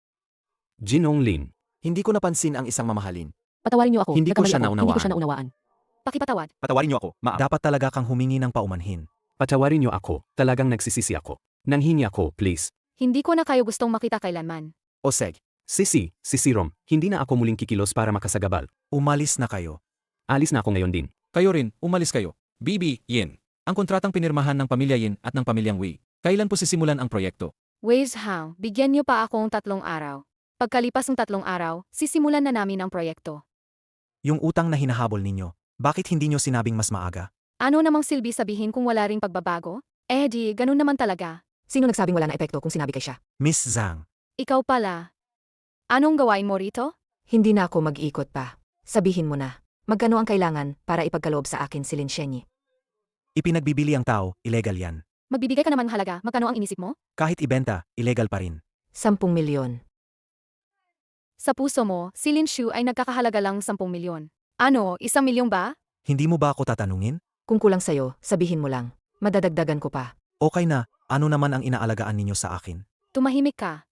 Speaker 4: Jinong Lin.
Speaker 7: Hindi ko napansin ang isang mamahalin.
Speaker 2: Patawarin niyo ako.
Speaker 7: Hindi ko
Speaker 2: nagkamali
Speaker 7: siya
Speaker 2: ako, Hindi ko siya
Speaker 7: naunawaan.
Speaker 2: naunawaan.
Speaker 6: Pakipatawad.
Speaker 7: Patawarin niyo ako, ma'am.
Speaker 5: Dapat talaga kang humingi ng paumanhin.
Speaker 4: Patawarin niyo ako, talagang nagsisisi ako. Nanghingi ako, please.
Speaker 6: Hindi ko na kayo gustong makita kailanman.
Speaker 7: Oseg.
Speaker 4: Sisi Rom, hindi na ako muling kikilos para makasagabal.
Speaker 5: Umalis na kayo.
Speaker 4: Alis na ako ngayon din.
Speaker 3: Kayo rin, umalis kayo. Bibi, Yin. Ang kontratang pinirmahan ng pamilya Yin at ng pamilyang Wei. Kailan po sisimulan ang proyekto?
Speaker 6: Wei Zhang, bigyan niyo pa akong 3 araw. Pagkalipas ng 3 araw, sisimulan na namin ang proyekto.
Speaker 5: Yung utang na hinahabol ninyo, bakit hindi nyo sinabing mas maaga?
Speaker 6: Ano namang silbi sabihin kung wala ring pagbabago? Di, ganun naman talaga.
Speaker 9: Sino nagsabing wala na epekto kung sinabi kay siya?
Speaker 5: Miss Zhang,
Speaker 6: Ikaw pala. Anong gawain mo rito?
Speaker 9: Hindi na ako mag-ikot pa. Sabihin mo na. Magkano ang kailangan para ipagkaloob sa akin si Lin Shenyi?
Speaker 5: ipinagbibili ang tao, illegal yan.
Speaker 6: Magbibigay ka naman ng halaga, magkano ang inisip mo?
Speaker 5: Kahit ibenta, illegal pa rin.
Speaker 9: 10 milyon.
Speaker 6: Sa puso mo, si Lin Shu ay nagkakahalaga lang 10 milyon. Ano, 1 milyon ba?
Speaker 5: Hindi mo ba ako tatanungin?
Speaker 9: Kung kulang sa'yo, sabihin mo lang. Madadagdagan ko pa.
Speaker 5: Okay na, ano naman ang inaalagaan ninyo sa akin?
Speaker 6: Tumahimik ka.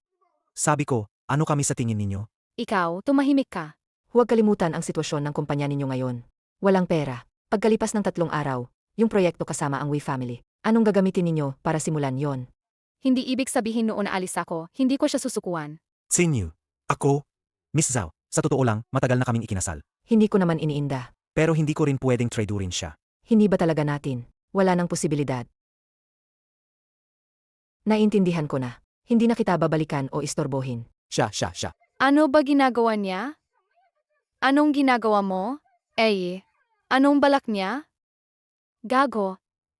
Speaker 5: Sabi ko, ano kami sa tingin ninyo?
Speaker 6: Ikaw, tumahimik ka.
Speaker 9: Huwag kalimutan ang sitwasyon ng kumpanya ninyo ngayon. Walang pera. Pagkalipas ng 3 araw, yung proyekto kasama ang Wei family. Anong gagamitin ninyo para simulan yon?
Speaker 6: Hindi ibig sabihin noon na alis ako, hindi ko siya susukuan.
Speaker 5: Sinyu. Ako? Miss Zhao, sa totoo lang, matagal na kaming ikinasal.
Speaker 9: Hindi ko naman iniinda.
Speaker 5: Pero hindi ko rin pwedeng tradurin siya.
Speaker 9: Hindi ba talaga natin? Wala nang posibilidad. Naintindihan ko na. Hindi na kita babalikan o istorbohin.
Speaker 7: Siya.
Speaker 6: Ano ba ginagawa niya? Anong ginagawa mo? Anong balak niya? Gago,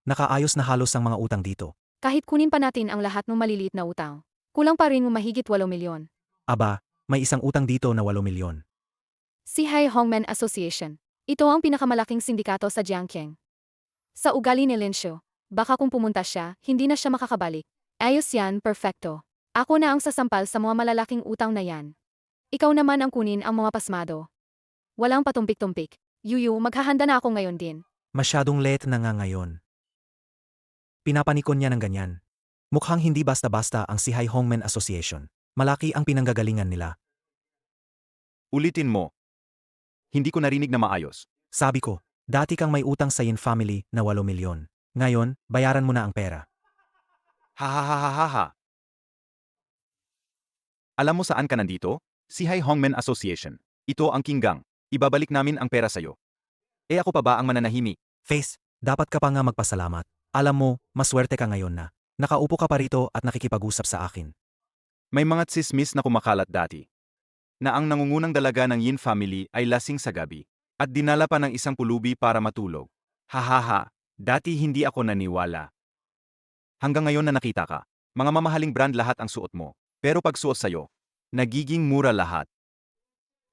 Speaker 5: Nakaayos na halos ang mga utang dito.
Speaker 6: kahit kunin pa natin ang lahat ng maliliit na utang. Kulang pa rin mo mahigit 8 milyon.
Speaker 5: Aba, may isang utang dito na 8 milyon.
Speaker 6: Si Hai Hongmen Association. Ito ang pinakamalaking sindikato sa Jiangqiang. Sa ugali ni Lin Shu, baka kung pumunta siya, hindi na siya makakabalik. Ayos yan, perfecto. Ako na ang sasampal sa mga malalaking utang na yan. Ikaw naman ang kunin ang mga pasmado. Walang patumpik-tumpik. Yuyu, maghahanda na ako ngayon din.
Speaker 5: Masyadong late na nga ngayon. Pinapanikon niya ng ganyan. Mukhang hindi basta-basta ang Sihay Hongmen Association. Malaki ang pinanggagalingan nila.
Speaker 10: Ulitin mo. Hindi ko narinig na maayos.
Speaker 5: Sabi ko, dati kang may utang sa Yin family na 8 milyon. Ngayon, bayaran mo na ang pera.
Speaker 10: Ha. Alam mo saan ka nandito? Sihay Hongmen Association. Ito ang Kinggang. Ibabalik namin ang pera sa'yo. Ako pa ba ang mananahimik?
Speaker 5: Face, dapat ka pa nga magpasalamat. Alam mo, maswerte ka ngayon na. Nakaupo ka pa rito at nakikipag-usap sa akin.
Speaker 10: May mga tsismis na kumakalat dati. Na ang nangungunang dalaga ng Yin family ay lasing sa gabi. At dinala pa ng isang pulubi para matulog. Hahaha, dati hindi ako naniwala. Hanggang ngayon na nakita ka. Mga mamahaling brand lahat ang suot mo. Pero pag suot sa'yo, nagiging mura lahat.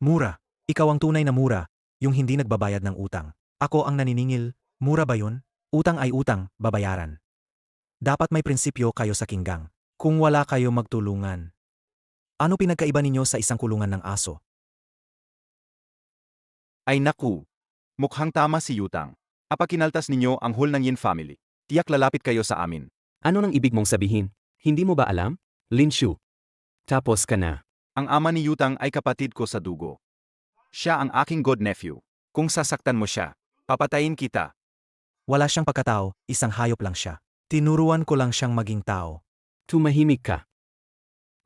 Speaker 5: Mura. Ikaw ang tunay na mura, yung hindi nagbabayad ng utang. Ako ang naniningil. Mura ba yun? Utang ay utang, babayaran. Dapat may prinsipyo kayo sa Kinggang. Kung wala kayo magtulungan. Ano pinagkaiba ninyo sa isang kulungan ng aso?
Speaker 10: Ay naku. Mukhang tama si Yutang. Apakinaltas ninyo ang whole ng Yin family. Tiyak lalapit kayo sa amin.
Speaker 4: Ano nang ibig mong sabihin? Hindi mo ba alam? Lin Shu. Tapos ka na.
Speaker 10: Ang ama ni Yutang ay kapatid ko sa dugo. Siya ang aking god nephew. Kung sasaktan mo siya, papatayin kita.
Speaker 5: Wala siyang pagkatao, isang hayop lang siya. Tinuruan ko lang siyang maging tao.
Speaker 4: Tumahimik ka.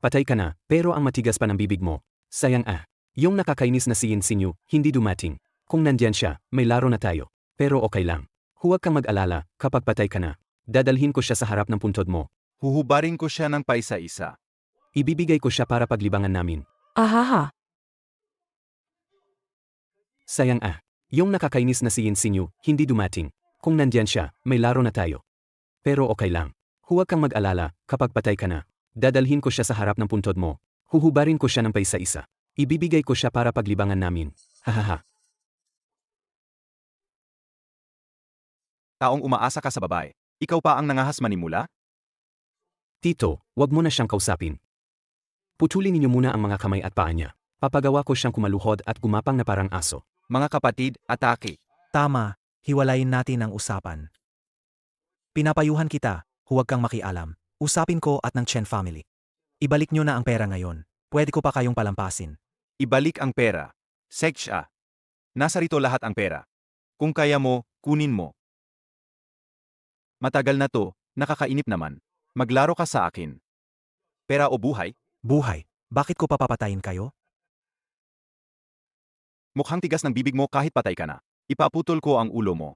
Speaker 4: Patay ka na, pero ang matigas pa ng bibig mo. Sayang ah. Yung nakakainis na si Yin Sinyu, hindi dumating. Kung nandyan siya, may laro na tayo. Pero okay lang. Huwag kang mag-alala, kapag patay ka na. Dadalhin ko siya sa harap ng puntod mo.
Speaker 10: Huhubarin ko siya ng paisa-isa.
Speaker 4: Ibibigay ko siya para paglibangan namin.
Speaker 1: Ahaha.
Speaker 4: Sayang ah. Yung nakakainis na si Yin Sinyu, hindi dumating. Kung nandyan siya, may laro na tayo. Pero okay lang. Huwag kang mag-alala, kapag patay ka na. Dadalhin ko siya sa harap ng puntod mo. Huhubarin ko siya ng paisa-isa. Ibibigay ko siya para paglibangan namin. Hahaha.
Speaker 10: Taong umaasa ka sa babae. Ikaw pa ang nangahas manimula?
Speaker 4: Tito, wag mo na siyang kausapin. Putulin ninyo muna ang mga kamay at paa niya. Papagawa ko siyang kumaluhod at gumapang na parang aso.
Speaker 10: Mga kapatid, atake.
Speaker 5: Tama, hiwalayin natin ang usapan. Pinapayuhan kita, huwag kang makialam. Usapin ko at ng Chen family. Ibalik nyo na ang pera ngayon. Pwede ko pa kayong palampasin.
Speaker 10: Ibalik ang pera. Seksya. Nasa rito lahat ang pera. Kung kaya mo, kunin mo. Matagal na to, nakakainip naman. Maglaro ka sa akin. Pera o buhay?
Speaker 5: Buhay, bakit ko papapatayin kayo?
Speaker 10: Mukhang tigas ng bibig mo kahit patay ka na. Ipaputol ko ang ulo mo.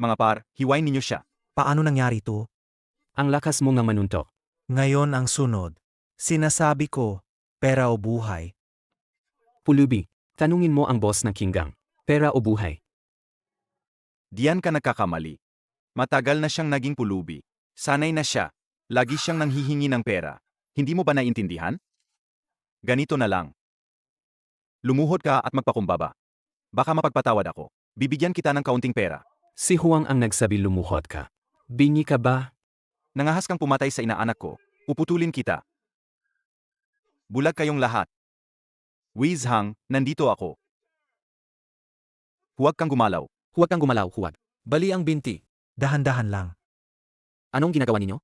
Speaker 10: Mga par, hiwain ninyo siya.
Speaker 5: Paano nangyari to?
Speaker 4: Ang lakas mo nga manuntok.
Speaker 5: Ngayon ang sunod. Sinasabi ko, pera o buhay.
Speaker 4: Pulubi, tanungin mo ang boss ng Kinggang. Pera o buhay?
Speaker 10: Diyan ka nagkakamali. Matagal na siyang naging pulubi. Sanay na siya. Lagi siyang nanghihingi ng pera. Hindi mo ba naintindihan? Ganito na lang. Lumuhod ka at magpakumbaba. Baka mapagpatawad ako. Bibigyan kita ng kaunting pera.
Speaker 4: Si Huang ang nagsabi lumuhod ka. Bingi ka ba?
Speaker 10: Nangahas kang pumatay sa inaanak ko. Puputulin kita. Bulag kayong lahat. Wiz Hang, nandito ako. Huwag kang gumalaw.
Speaker 7: Huwag kang gumalaw, huwag.
Speaker 3: Bali ang binti.
Speaker 5: Dahan-dahan lang.
Speaker 7: Anong ginagawa ninyo?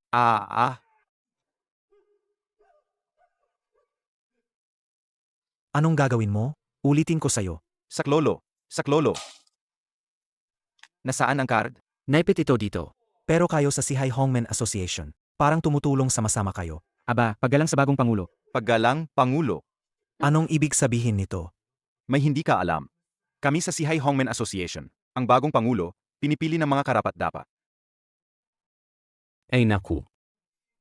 Speaker 5: Anong gagawin mo? Ulitin ko sayo.
Speaker 10: Saklolo. Saklolo. Nasaan ang card?
Speaker 7: Naipit ito dito.
Speaker 5: Pero kayo sa Sihay Hongmen Association, parang tumutulong sama-sama kayo.
Speaker 8: Aba, paggalang sa bagong pangulo.
Speaker 10: Paggalang, Pangulo.
Speaker 5: Anong ibig sabihin nito?
Speaker 10: May hindi ka alam. Kami sa Sihay Hongmen Association, ang bagong Pangulo, pinipili ng mga karapat-dapat.
Speaker 4: Ay naku.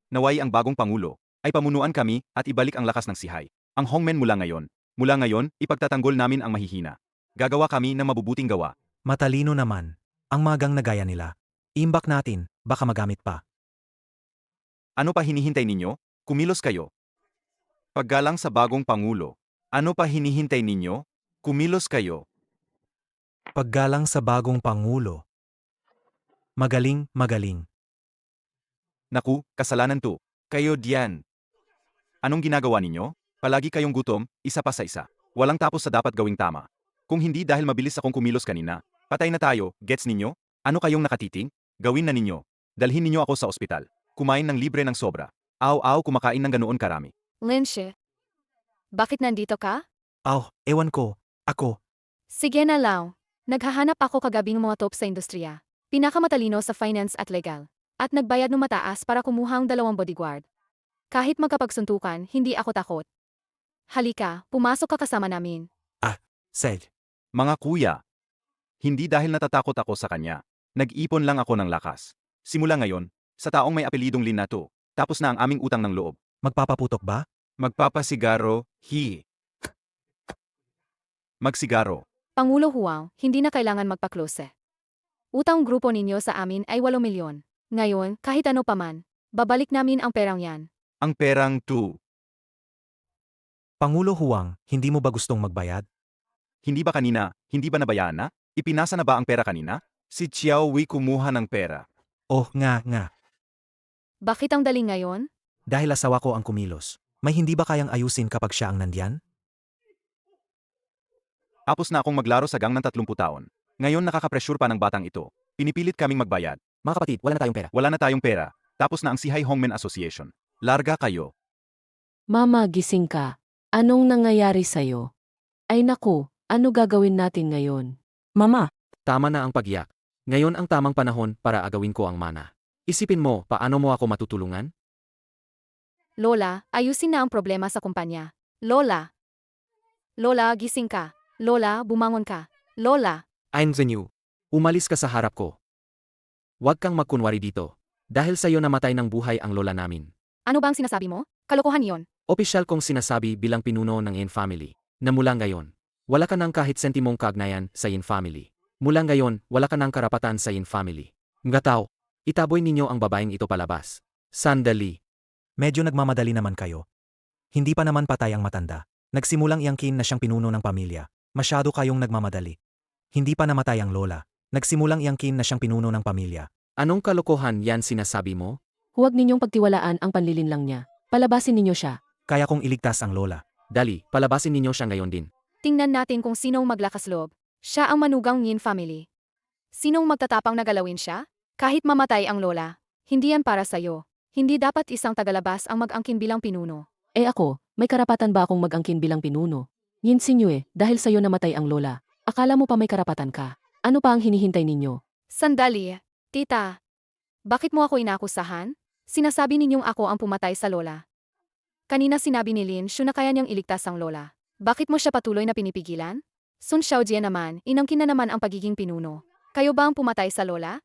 Speaker 10: Naway ang bagong Pangulo, ay pamunuan kami at ibalik ang lakas ng Sihay. Ang Hongmen mula ngayon. Mula ngayon, ipagtatanggol namin ang mahihina. Gagawa kami ng mabubuting gawa.
Speaker 5: Matalino naman. Ang magang na gaya nila. Imbak natin, baka magamit pa.
Speaker 10: Ano pa hinihintay ninyo? Kumilos kayo. Paggalang sa bagong Pangulo. Ano pa hinihintay ninyo? Kumilos kayo.
Speaker 5: Paggalang sa bagong Pangulo. Magaling, magaling.
Speaker 10: Naku, kasalanan to. Kayo diyan. Anong ginagawa ninyo? Palagi kayong gutom, isa pa sa isa. Walang tapos sa dapat gawing tama. Kung hindi dahil mabilis akong kumilos kanina, Patay na tayo, gets ninyo? Ano kayong nakatiting? Gawin na ninyo. Dalhin ninyo ako sa ospital. Kumain ng libre ng sobra. Aw-aw kumakain ng ganoon karami.
Speaker 6: Lindsay. Bakit nandito ka?
Speaker 5: Ewan ko. Ako.
Speaker 6: Sige na lang. Naghahanap ako kagabing mga top sa industriya. Pinakamatalino sa finance at legal. At nagbayad ng mataas para kumuha ang 2 bodyguard. Kahit magkapagsuntukan, hindi ako takot. Halika, pumasok ka kasama namin.
Speaker 5: Said.
Speaker 10: Mga kuya. Hindi dahil natatakot ako sa kanya. Nag-ipon lang ako ng lakas. Simula ngayon, sa taong may apelidong Lin na to, tapos na ang aming utang ng loob.
Speaker 5: Magpapaputok ba?
Speaker 10: Magpapasigaro, Magsigaro.
Speaker 6: Pangulo Huang, hindi na kailangan magpaklose. Utang grupo ninyo sa amin ay 8 milyon. Ngayon, kahit ano paman, babalik namin ang perang yan.
Speaker 10: Ang perang 2.
Speaker 5: Pangulo Huang, hindi mo ba gustong magbayad?
Speaker 10: Hindi ba kanina, hindi ba nabayaan na? Ipinasa na ba ang pera kanina? Si Chiao Wei kumuha ng pera.
Speaker 5: Oh, nga.
Speaker 6: Bakit ang daling ngayon?
Speaker 5: Dahil asawa ko ang kumilos. May hindi ba kayang ayusin kapag siya ang nandyan?
Speaker 10: Tapos na akong maglaro sa gang ng 30 taon. Ngayon nakakapressure pa ng batang ito. Pinipilit kaming magbayad.
Speaker 7: Mga kapatid, wala na tayong pera.
Speaker 10: Wala na tayong pera. Tapos na ang Sihai Hongmen Association. Larga kayo.
Speaker 2: Mama, gising ka. Anong nangyayari sa'yo? Ay naku, ano gagawin natin ngayon?
Speaker 1: Mama,
Speaker 3: Tama na ang pagyak. Ngayon ang tamang panahon para agawin ko ang mana. Isipin mo, paano mo ako matutulungan?
Speaker 6: Lola, ayusin na ang problema sa kumpanya. Lola! Lola, gising ka. Lola, bumangon ka. Lola!
Speaker 3: Ainvenue, umalis ka sa harap ko. Huwag kang magkunwari dito. Dahil sa'yo namatay ng buhay ang lola namin.
Speaker 6: Ano ba ang sinasabi mo? Kalokohan yon.
Speaker 3: Opisyal kong sinasabi bilang pinuno ng Yin Family, na mula ngayon, wala ka ng kahit sentimong kaugnayan sa Yin Family. Mula ngayon, wala ka ng karapatan sa Yin Family. Ngataw, itaboy ninyo ang babaeng ito palabas. Sandali.
Speaker 5: Medyo nagmamadali naman kayo. Hindi pa naman patay ang matanda. Nagsimulang iangkin na siyang pinuno ng pamilya. Masyado kayong nagmamadali. Hindi pa namatay ang lola. Nagsimulang iangkin na siyang pinuno ng pamilya.
Speaker 3: Anong kalokohan yan sinasabi mo?
Speaker 2: Huwag ninyong pagtiwalaan ang panlilinlang niya. Palabasin ninyo siya.
Speaker 5: Kaya kong iligtas ang lola.
Speaker 3: Dali, palabasin ninyo siya ngayon din.
Speaker 6: Tingnan natin kung sinong maglakas loob. Siya ang manugang Yin family. Sinong magtatapang na galawin siya? Kahit mamatay ang lola, hindi yan para sa'yo. Hindi dapat isang tagalabas ang mag-angkin bilang pinuno.
Speaker 2: Eh ako, may karapatan ba akong mag-angkin bilang pinuno? Yin Sinyue, dahil sa'yo namatay ang lola. Akala mo pa may karapatan ka? Ano pa ang hinihintay ninyo?
Speaker 6: Sandali, tita. Bakit mo ako inakusahan? Sinasabi ninyong ako ang pumatay sa lola. Kanina sinabi ni Lin Shu na kaya niyang iligtas ang lola. Bakit mo siya patuloy na pinipigilan? Sun Xiaojie naman, inangkin na naman ang pagiging pinuno. Kayo ba ang pumatay sa lola?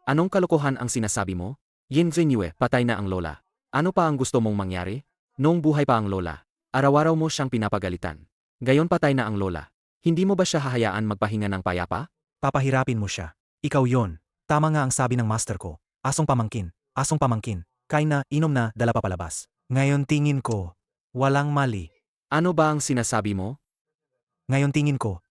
Speaker 3: Anong kalokohan ang sinasabi mo? Yin Zinue, patay na ang lola. Ano pa ang gusto mong mangyari? Noong buhay pa ang lola, araw-araw mo siyang pinapagalitan. Gayon patay na ang lola. Hindi mo ba siya hahayaan magpahinga ng payapa?
Speaker 5: Papahirapin mo siya. Ikaw yon. Tama nga ang sabi ng master ko. Asong pamangkin. Kain na, inom na, dala pa palabas. Ngayon tingin ko, walang mali.
Speaker 3: Ano ba ang sinasabi mo?
Speaker 5: Ngayon tingin ko,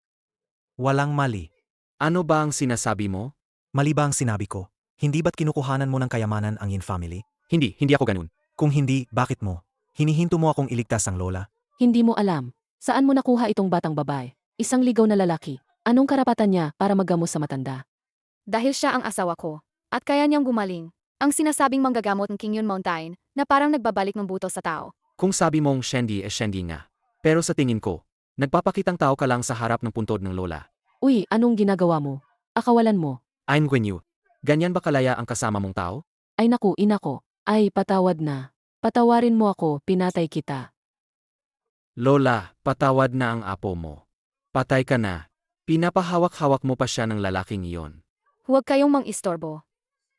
Speaker 5: walang mali.
Speaker 3: Ano ba ang sinasabi mo?
Speaker 5: Mali ba ang sinabi ko? Hindi ba't kinukuhanan mo ng kayamanan ang Yin family?
Speaker 3: Hindi ako ganun.
Speaker 5: Kung hindi, bakit mo? Hinihinto mo akong iligtas ang lola?
Speaker 2: Hindi mo alam. Saan mo nakuha itong batang babae? Isang ligaw na lalaki. Anong karapatan niya para maggamos sa matanda?
Speaker 6: Dahil siya ang asawa ko. At kaya niyang gumaling. Ang sinasabing manggagamot ng King Yun Mountain na parang nagbabalik ng buto sa tao.
Speaker 3: Kung sabi mong Shendi Shendi nga. Pero sa tingin ko, nagpapakitang tao ka lang sa harap ng puntod ng lola.
Speaker 2: Uy, anong ginagawa mo? Akawalan mo.
Speaker 3: I'm Guanyu. Ganyan ba kalaya ang kasama mong tao?
Speaker 2: Ay naku, inako. Ay, patawad na. Patawarin mo ako, pinatay kita.
Speaker 3: Lola, patawad na ang apo mo. Patay ka na. Pinapahawak-hawak mo pa siya ng lalaking iyon.
Speaker 6: Huwag kayong mang-istorbo.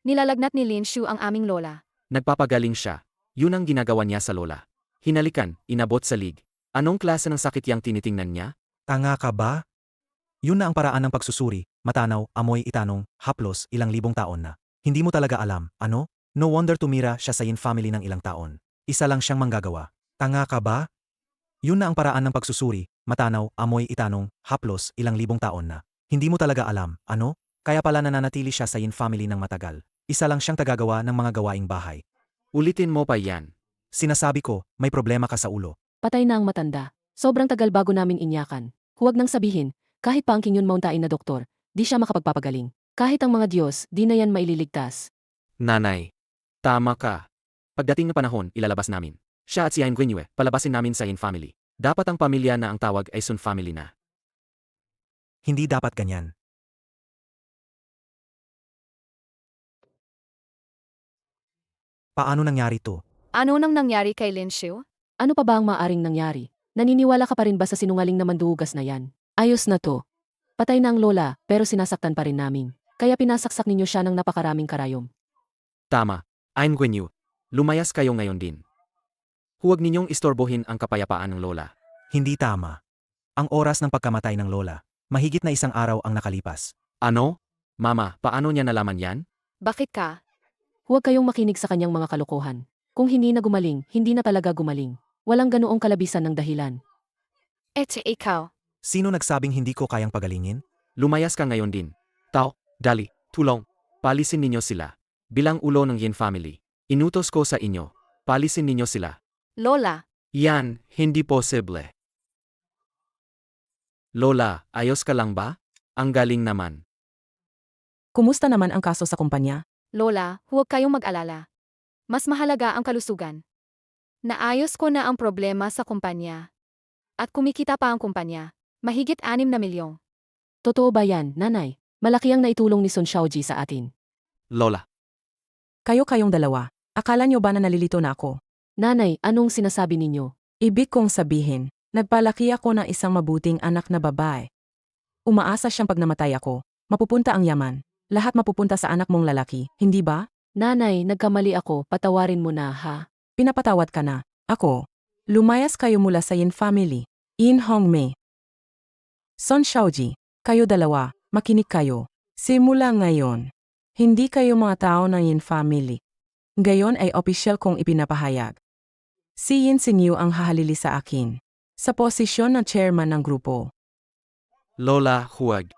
Speaker 6: Nilalagnat ni Lin Shu ang aming lola.
Speaker 3: Nagpapagaling siya. Yun ang ginagawa niya sa lola. Hinalikan, inabot sa lig. Anong klase ng sakit yang tinitingnan niya?
Speaker 5: Tanga ka ba? Yun na ang paraan ng pagsusuri, matanaw, amoy, itanong, haplos, ilang libong taon na. Hindi mo talaga alam, ano? No wonder tumira siya sa Yin family ng ilang taon. Isa lang siyang manggagawa. Tanga ka ba? Yun na ang paraan ng pagsusuri, matanaw, amoy, itanong, haplos, ilang libong taon na. Hindi mo talaga alam, ano? Kaya pala nananatili siya sa Yin family ng matagal. Isa lang siyang tagagawa ng mga gawaing bahay.
Speaker 3: Ulitin mo pa yan.
Speaker 5: Sinasabi ko, may problema ka sa ulo.
Speaker 2: Patay na ang matanda. Sobrang tagal bago namin inyakan. Huwag nang sabihin, kahit pa ang King Yun Mountain na doktor, di siya makapagpapagaling. Kahit ang mga Diyos, di na yan maililigtas.
Speaker 3: Nanay, tama ka. Pagdating na panahon, ilalabas namin. Siya at si Ain Guinyue, palabasin namin sa Yin family. Dapat ang pamilya na ang tawag ay Sun family na.
Speaker 5: Hindi dapat ganyan. Paano nangyari to?
Speaker 6: Ano nang nangyari kay Lin Xiu?
Speaker 2: Ano pa ba ang maaring nangyari? Naniniwala ka pa rin ba sa sinungaling na manduhugas na yan? Ayos na to. Patay na ang lola, pero sinasaktan pa rin namin. Kaya pinasaksak ninyo siya ng napakaraming karayom.
Speaker 3: Tama, Ain Guinyu. Lumayas kayo ngayon din. Huwag ninyong istorbohin ang kapayapaan ng lola.
Speaker 5: Hindi tama. Ang oras ng pagkamatay ng lola, mahigit na 1 araw ang nakalipas.
Speaker 3: Ano? Mama, paano niya nalaman yan?
Speaker 6: Bakit ka?
Speaker 2: Huwag kayong makinig sa kanyang mga kalokohan. Kung hindi na gumaling, hindi na talaga gumaling. Walang ganoong kalabisan ng dahilan.
Speaker 6: Ikaw.
Speaker 5: Sino nagsabing hindi ko kayang pagalingin?
Speaker 3: Lumayas ka ngayon din. Tao, dali, tulong. Palisin ninyo sila. Bilang ulo ng Yin family. Inutos ko sa inyo. Palisin ninyo sila.
Speaker 6: Lola.
Speaker 3: Yan, hindi posible. Lola, ayos ka lang ba? Ang galing naman.
Speaker 1: Kumusta naman ang kaso sa kumpanya?
Speaker 6: Lola, huwag kayong mag-alala. Mas mahalaga ang kalusugan. Naayos ko na ang problema sa kumpanya. At kumikita pa ang kumpanya. Mahigit 6 na milyong.
Speaker 2: Totoo ba yan, nanay? Malaki ang naitulong ni Sun Xiaoji sa atin.
Speaker 3: Lola,
Speaker 1: Kayong dalawa. Akala nyo ba na nalilito na ako?
Speaker 2: Nanay, anong sinasabi ninyo?
Speaker 1: Ibig kong sabihin, nagpalaki ako ng isang mabuting anak na babae. Umaasa siyang pag namatay ako, mapupunta ang yaman. Lahat mapupunta sa anak mong lalaki, hindi ba?
Speaker 2: Nanay, nagkamali ako, patawarin mo na ha.
Speaker 1: Pinapatawad ka na. Ako. Lumayas kayo mula sa Yin family. Yin Hongmei. Sun Xiaoji, kayo dalawa, makinig kayo. Simula ngayon, hindi kayo mga tao ng Yin family. Ngayon ay opisyal kong ipinapahayag. Si Yin Xinyu ang hahalili sa akin. Sa posisyon ng chairman ng grupo.
Speaker 3: Lola, huwag.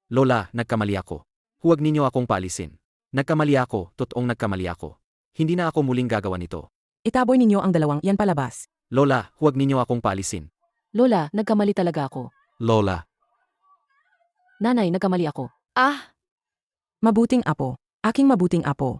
Speaker 3: Lola, nagkamali ako. Huwag ninyo akong paalisin. Nagkamali ako, totoong nagkamali ako. Hindi na ako muling gagawa nito.
Speaker 1: Itaboy ninyo ang dalawang yan palabas.
Speaker 3: Lola, huwag ninyo akong paalisin.
Speaker 2: Lola, nagkamali talaga ako.
Speaker 3: Lola,
Speaker 2: Nanay, nagkamali ako.
Speaker 6: Ah,
Speaker 1: Mabuting apo. Aking mabuting apo.